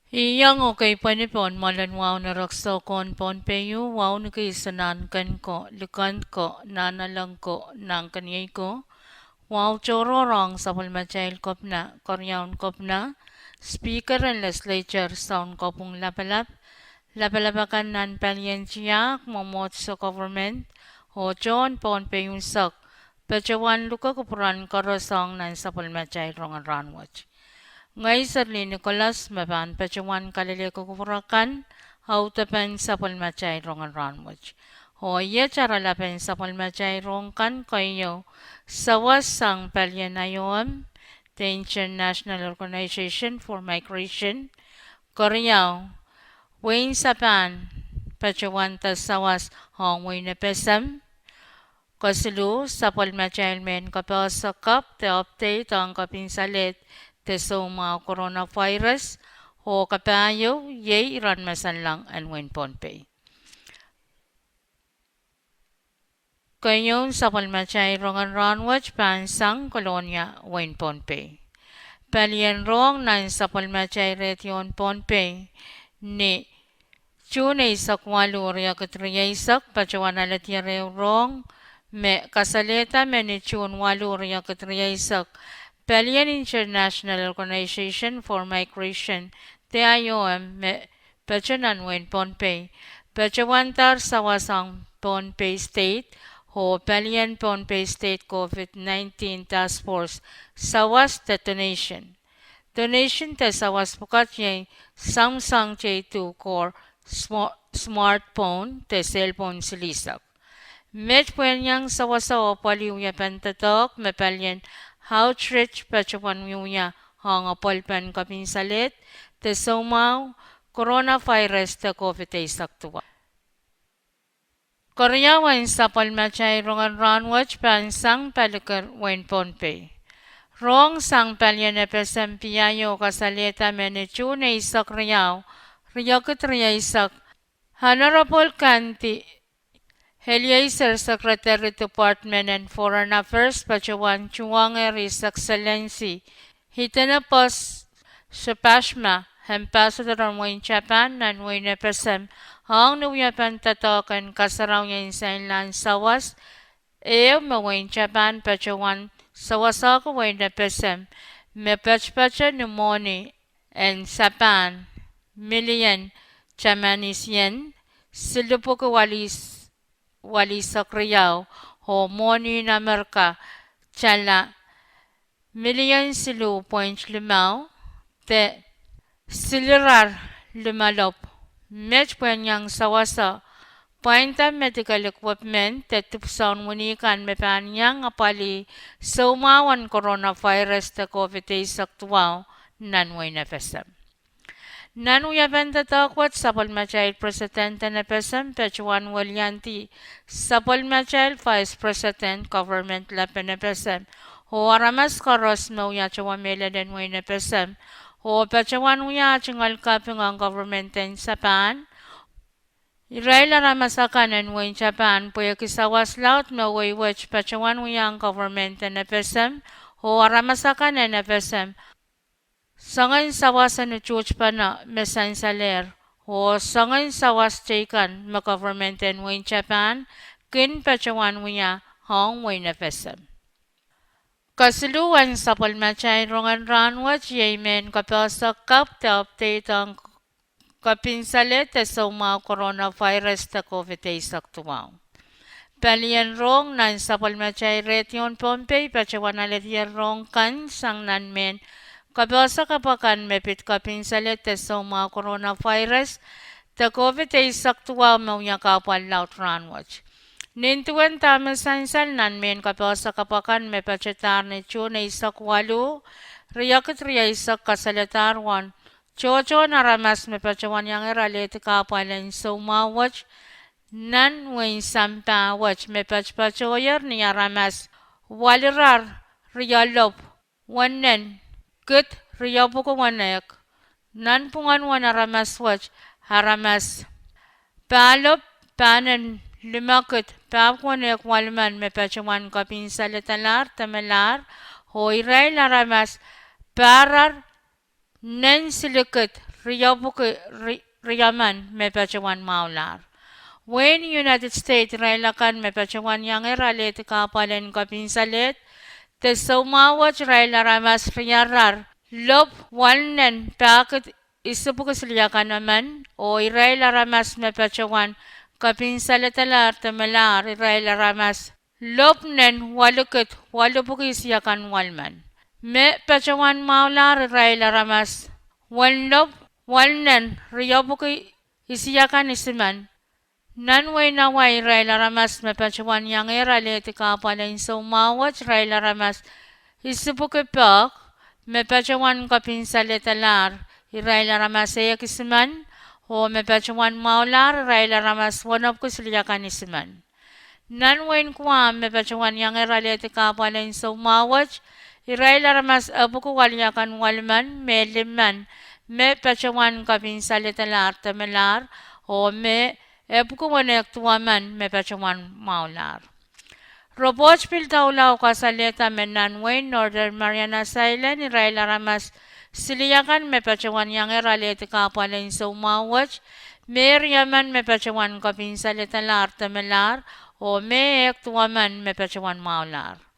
Iyang okay panipon malan wow na rakso kon pon peyu wow na kay sanan kan ko lukan ko nanalang ko nang kanyay ko wow choro rong sa pulmachail kop na koryaon kop na speaker and legislature sound kopong lapalapakan nan palyensiyak momot sa government o John pon peyun sak pecawan luka kupuran korosong nan sa pulmachail rong an ranwach. Ngay sa ni Nicholas maban pacuan kalile kukurakan au tapan sa palmachay rong an ranwach. Ho iya cara lapen sa palmachay rong kan kayo sawas sang palyanayom the International Organization for Migration Koreaw Wayne Sapan pacuan ta sawas hong Wayne pesam Kasilu sa palmachay men kapel sa kap te update ang kapinsalit sa mga coronavirus o kapayo yay iran masan lang ang wen ponpay. Kayon sa palmachay rongan ranwach pansang kolonya wen ponpay. Palian rong nan sa palmachay retyon ponpay ni Chunay sakwalu riya katriyaisak pachawan alat yarew rong me kasaleta me ni chun walu riya katriyaisak Pelian International Organization for Migration, TIOM, Pechanan Wen Pohnpei, Pechawantar Sawasang Pohnpei State, Ho Pelian Pohnpei State COVID-19 Task Force, Sawas Detonation. Donation te sawas pukat yung Samsung J2 Core smartphone te cellphone silisak. Met punyang sawasaw paliw ya pentatok mepalyen outreach pachawan yuya hang apolpan kapinsalit te somaw coronavirus te COVID-19 saktuwa. Koryawan sa palmachay rongan ranwach pansang palikar wen ponpei. Rong sang palyan epesem piyayo kasalita menichu na isak riyaw, riyakit riya isak, Honorable Kanti, Heliezer Secretary Department and Foreign Affairs Pachawan Chuwanger His Excellency Hitanapos Shapashma Ambassador ng Japan nan Winepesem ang nuyapan tatokan kasaraw niya sa inland sawas mawain Japan Pachawan sawasako Winepesem me pachpacha numoni and Sapan million Japanese yen silupuko wali sakriyaw ho moni na merka chala million silu point limaw te silirar lumalop met panyang sawasa Painta medical equipment te tupsawn munikan me panyang apali saumawan coronavirus te COVID-19 saktuaw nanway na pesam. Nanuyaban tatakwat sa Palmachayl Presidente na Pesam Pechuan Walyanti sa Palmachayl Vice President Government Lapen na Pesam ho aramas karos mo ya chawamela den way na Pesam ho Pechuan uya chingal kaping ang government in Japan Israel aramasakan en way Japan puya kisawas laut mo way which Pechuan uya ang government na Pesam ho aramasakan en na Pesam Sangayon sawas na church pa na mesan saler o sangayon sawas chaykan ma-government and win Japan kin pachawan wiya hong way na pesam. Kasuluan sa palmachay rongan ranwat yemen kapel sa kap te update ang kapinsalit sa mga coronavirus ta COVID-19 saktuwaw. Palian rong nan sa palmachay retyon Pompey pachawan alit yan rong kan sang nanmen Kabasa kapakan mepit kapinsalit sa mga coronavirus ta COVID-19 saktuwa maunya kapal laut ranwach. Nintuan tama sansal nan men kabasa kapakan mepachetar ni chuna isakwalu riyakit riya isak kasalatarwan. Chocho naramas mepachawan yang iralit kapalan sa umawach nan wain sampawach mepachpachoyer ni aramas walirar riyalop wanen Kut riyabu ko wanek nan pungan wana ramas wach haramas palop panen limakut pap wanek walman me pachawan kapin salatalar tamalar hoiray laramas parar nen silikut Riyaman mepachawan maular. When United States Railakan mepachawan yang eralet kapalen kapinsalet, te somawach Raila ramas riyarar, lob walnen pakit isubukusliyakan naman, o Raila ramas mepachawan kapinsalet alar temelar Raila ramas, lob nen walukit walubukisyakan walman. Me pachawan maular Raila ramas, wallob walnen riyabuki isyakan isiman, nanway naway Raila ramas mepachawan yang eralet kapalen somawach Raila ramas isubukipak mepachawan kapinsaletalar Raila ramas ayakisiman o mepachawan maular Raila ramas wanop kusliyakan isiman. Nanwain kwa mepachawan yang eralet kapalen somawach Raila ramas abuku waliyakan walman meliman me pachawan kapinsaletalar temelar o me ebuku wanek tuaman me pachawan maular. Robots piltaulaw kasaleta menanway Northern Marianas Island Raila ramas siliyakan me pachawan yang eralet kapalen somawach me riyaman me pachawan kapinsaletalar temelar o me ek tuaman me pachawan maular.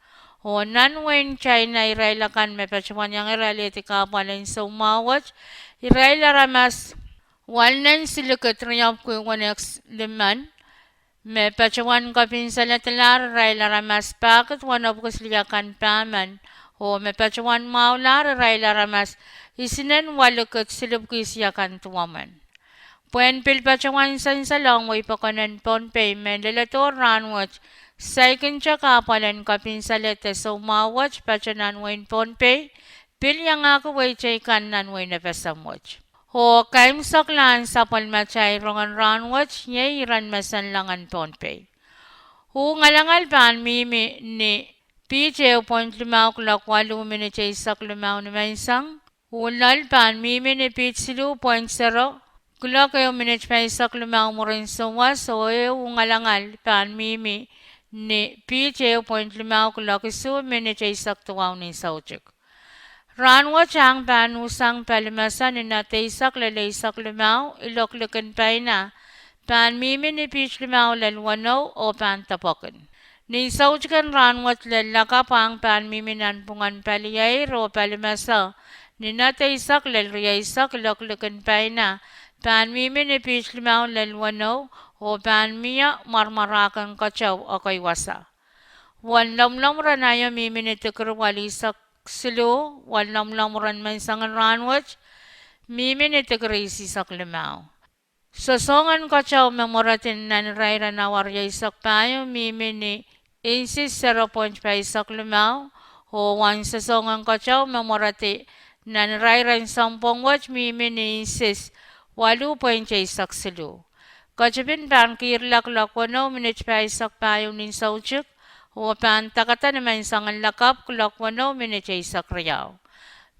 O nanwain China irailakan me pachawan yang eralet kapalen somawach Raila ramas walnan silukat riyap ko wanex liman me pachawan kapinsaletalar Raila ramas pakit wanop kusliyakan paman o me pachawan maular Raila ramas isinan walukot silub kisyakan tuwaman. Puen pil pachawan sansalong way pakanan ponpay mendelator Rahnwet Saikin tsaka palan kapinsalete somawach pachanan wain ponpay pil yang ako way chay kanan way na pasamwach. Ho kaim saklan sa palmachay rongan Rahnwet nye iran masanlangan ponpay. Hu ngalangal pan mimi ni PJ 0.5 kulak 8 minute saklumaw na maisang. Hu lalpan mimi ni PJ 0.0 kulak kayo minute pa saklumaw mo rin suwas. So hu ngalangal pan mimi ni PJ 0.5 kulak isu minute saktuaw ni sauchik. Rahnwet ang panusang palimasa ni nataysak lalaysak lumaw iloklukan pa na pan mimi ni PJ lumaw lalwanaw o pan tapokin. Ni sauchikan Rahnwet lalaka pang pan mimi nanpungan paliyay ro palimasa ni nataysak lalriyaysak iloklukan pa na pan mimi ni PJ lumaw lalwanaw o pan miya marmarakan kachaw o kay wasa. Wanlamlam ranaya mimi ni tikrwalisak silo, wanlamlam ran man sangan Rahnwet, mimi ni tikrisi sak limaw. Sosongan kachaw memoratin nan rayra na warya isak payo, mimi ni insis 0.5 sak limaw, o wan sosongan kachaw memorati nan rayra sampong watch, mimi ni insis 8.5 sak silo. Kacapin pan kirlak-lak wano minute pa isak payo nin sauchuk o pan takata naman sangan lakap kulak wano minute isak riyaw.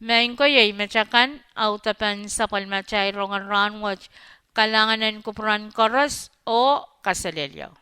Main ko yay macakan autapan sa palmachay rongan Rahnwet kalanganan kupran koros o kasalilyo.